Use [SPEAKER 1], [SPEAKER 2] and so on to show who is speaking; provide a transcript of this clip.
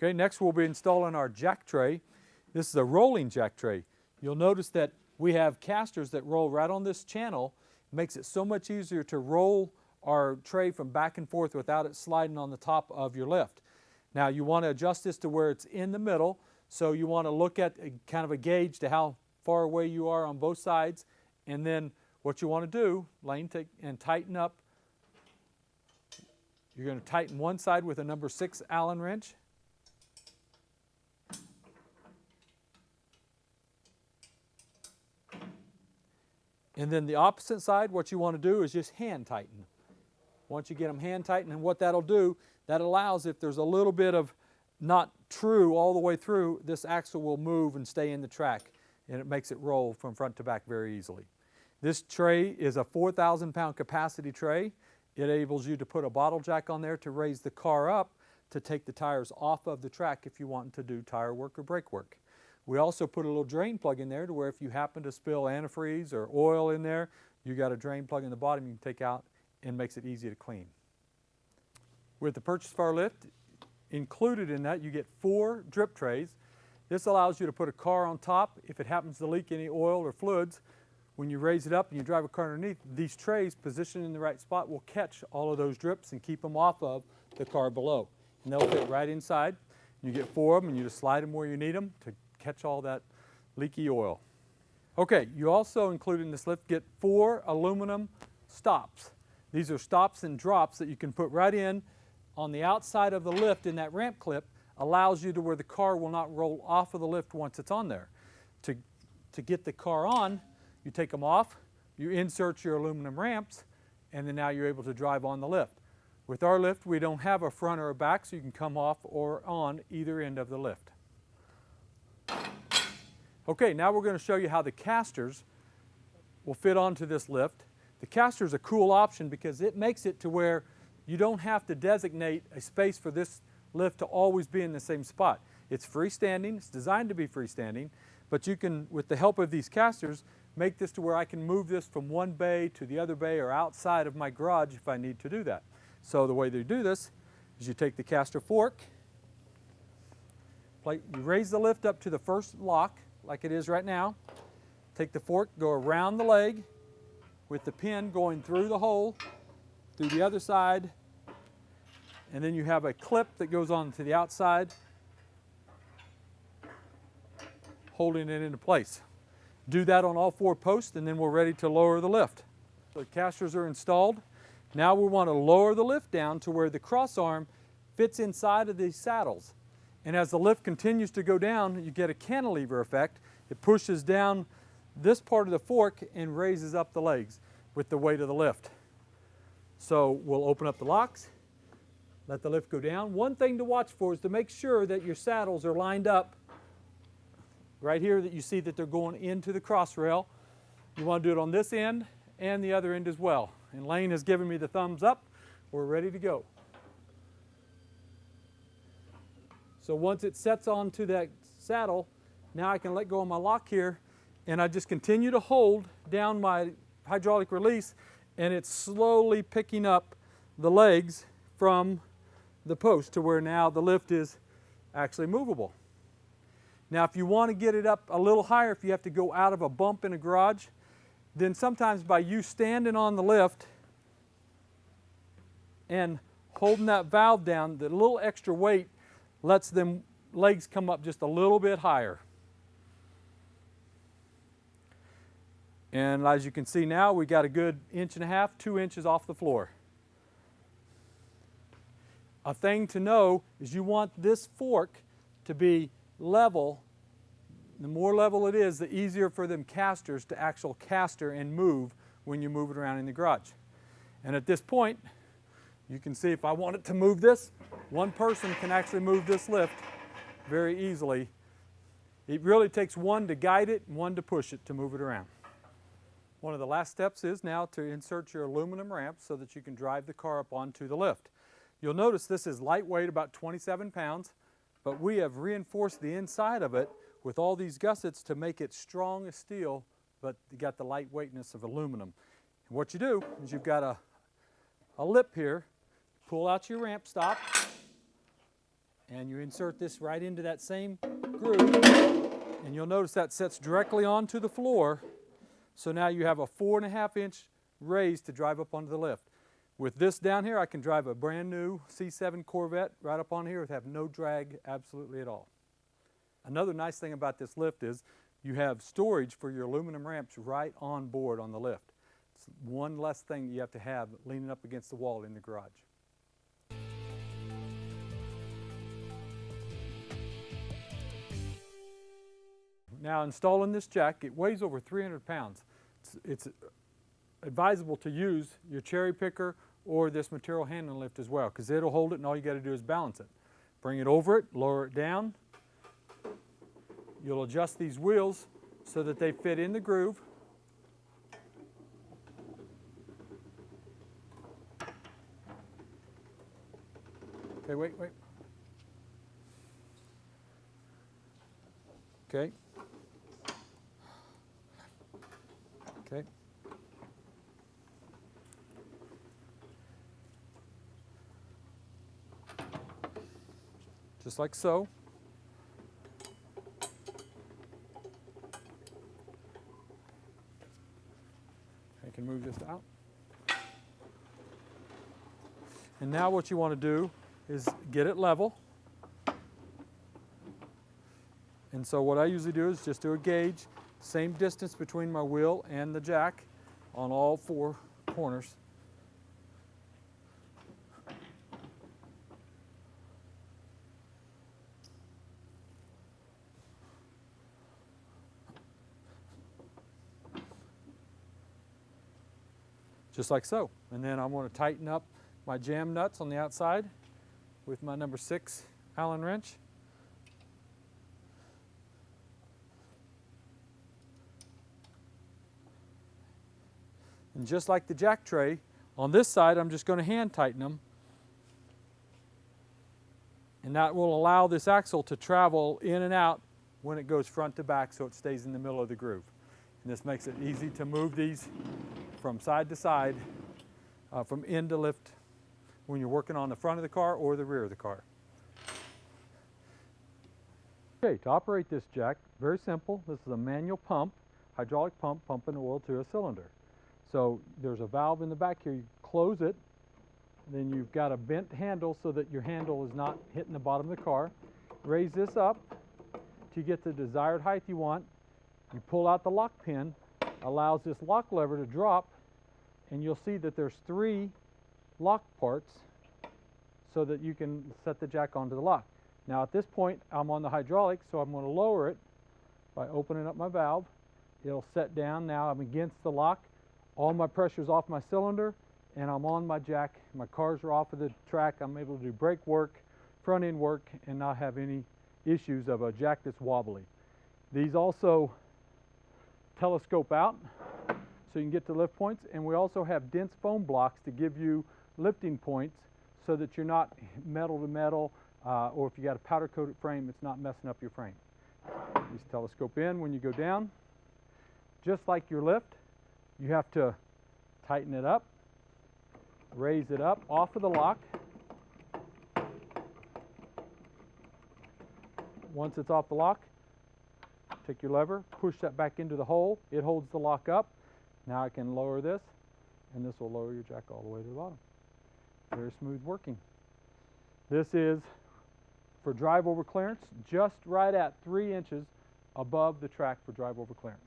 [SPEAKER 1] Okay, next we'll be installing our jack tray. This is a rolling jack tray. You'll notice that we have casters that roll right on this channel. It makes it so much easier to roll our tray from back and forth without it sliding on the top of your lift. Now you want to adjust this to where it's in the middle, so you want to look at kind of a gauge to how far away you are on both sides, and then what you want to do, Lane, take and tighten up. You're going to tighten one side with a number 6 Allen wrench. And then the opposite side, what you want to do is just hand tighten. Once you get them hand tightened, and what that'll do, that allows, if there's a little bit of not true all the way through, this axle will move and stay in the track, and it makes it roll from front to back very easily. This tray is a 4,000 pound capacity tray. It enables you to put a bottle jack on there to raise the car up to take the tires off of the track if you want to do tire work or brake work. We also put a little drain plug in there to where if you happen to spill antifreeze or oil in there, you got a drain plug in the bottom you can take out, and makes it easy to clean. With the purchase of our lift, included in that you get 4 drip trays. This allows you to put a car on top. If it happens to leak any oil or fluids, when you raise it up and you drive a car underneath, these trays positioned in the right spot will catch all of those drips and keep them off of the car below. And they'll fit right inside. You get 4 of them and you just slide them where you need them to catch all that leaky oil. Okay, you also include in this lift get 4 aluminum stops. These are stops and drops that you can put right in on the outside of the lift in that ramp clip. Allows you to where the car will not roll off of the lift once it's on there. To get the car on, you take them off, you insert your aluminum ramps, and then now you're able to drive on the lift. With our lift, we don't have a front or a back, so you can come off or on either end of the lift. Okay, now we're going to show you how the casters will fit onto this lift. The caster is a cool option because it makes it to where you don't have to designate a space for this lift to always be in the same spot. It's freestanding, it's designed to be freestanding, but you can, with the help of these casters, make this to where I can move this from one bay to the other bay or outside of my garage if I need to do that. So the way they do this is you take the caster fork, you raise the lift up to the first lock, like it is right now. Take the fork, go around the leg with the pin going through the hole, through the other side, and then you have a clip that goes on to the outside, holding it into place. Do that on all 4 posts, and then we're ready to lower the lift. The casters are installed. Now we want to lower the lift down to where the crossarm fits inside of these saddles. And as the lift continues to go down, you get a cantilever effect. It pushes down this part of the fork and raises up the legs with the weight of the lift. So we'll open up the locks, let the lift go down. One thing to watch for is to make sure that your saddles are lined up right here, that you see that they're going into the cross rail. You want to do it on this end and the other end as well. And Lane has given me the thumbs up. We're ready to go. So once it sets onto that saddle, now I can let go of my lock here, and I just continue to hold down my hydraulic release, and it's slowly picking up the legs from the post to where now the lift is actually movable. Now if you want to get it up a little higher, if you have to go out of a bump in a garage, then sometimes by you standing on the lift and holding that valve down, the little extra weight lets them legs come up just a little bit higher. And as you can see now, we got a good 1.5 to 2 inches off the floor. A thing to know is you want this fork to be level. The more level it is, the easier for them casters to actual caster and move when you move it around in the garage. And at this point, you can see if I wanted to move this, one person can actually move this lift very easily. It really takes one to guide it and one to push it to move it around. One of the last steps is now to insert your aluminum ramp so that you can drive the car up onto the lift. You'll notice this is lightweight, about 27 pounds, but we have reinforced the inside of it with all these gussets to make it strong as steel, but you got the lightweightness of aluminum. And what you do is you've got a lip here, pull out your ramp stop, and you insert this right into that same groove, and you'll notice that sets directly onto the floor. So now you have a 4.5-inch raise to drive up onto the lift. With this down here, I can drive a brand new C7 Corvette right up on here with have no drag absolutely at all. Another nice thing about this lift is you have storage for your aluminum ramps right on board on the lift. It's one less thing you have to have leaning up against the wall in the garage. Now installing this jack, it weighs over 300 pounds. It's advisable to use your cherry picker or this material handling lift as well, because it'll hold it and all you got to do is balance it. Bring it over it, lower it down. You'll adjust these wheels so that they fit in the groove. Okay, wait. Okay. Okay. Just like so. I can move this out. And now what you want to do is get it level. And so what I usually do is just do a gauge, same distance between my wheel and the jack on all 4 corners. Just like so. And then I'm going to tighten up my jam nuts on the outside with my number 6 Allen wrench. And just like the jack tray, on this side I'm just going to hand tighten them. And that will allow this axle to travel in and out when it goes front to back so it stays in the middle of the groove. And this makes it easy to move these from side to side, from end to lift when you're working on the front of the car or the rear of the car. Okay, to operate this jack, very simple. This is a manual pump, hydraulic pump pumping oil to a cylinder. So there's a valve in the back here. You close it, then you've got a bent handle so that your handle is not hitting the bottom of the car. Raise this up to get the desired height you want. You pull out the lock pin, allows this lock lever to drop, and you'll see that there's 3 lock parts so that you can set the jack onto the lock. Now at this point I'm on the hydraulic, so I'm going to lower it by opening up my valve. It'll set down. Now I'm against the lock. All my pressure's off my cylinder and I'm on my jack. My cars are off of the track. I'm able to do brake work, front end work, and not have any issues of a jack that's wobbly. These also telescope out so you can get to lift points, and we also have dense foam blocks to give you lifting points so that you're not metal to metal, or if you got a powder coated frame, it's not messing up your frame. These telescope in when you go down. Just like your lift, you have to tighten it up, raise it up off of the lock. Once it's off the lock, take your lever, push that back into the hole. It holds the lock up. Now I can lower this, and this will lower your jack all the way to the bottom. Very smooth working. This is for drive over clearance, just right at 3 inches above the track for drive over clearance.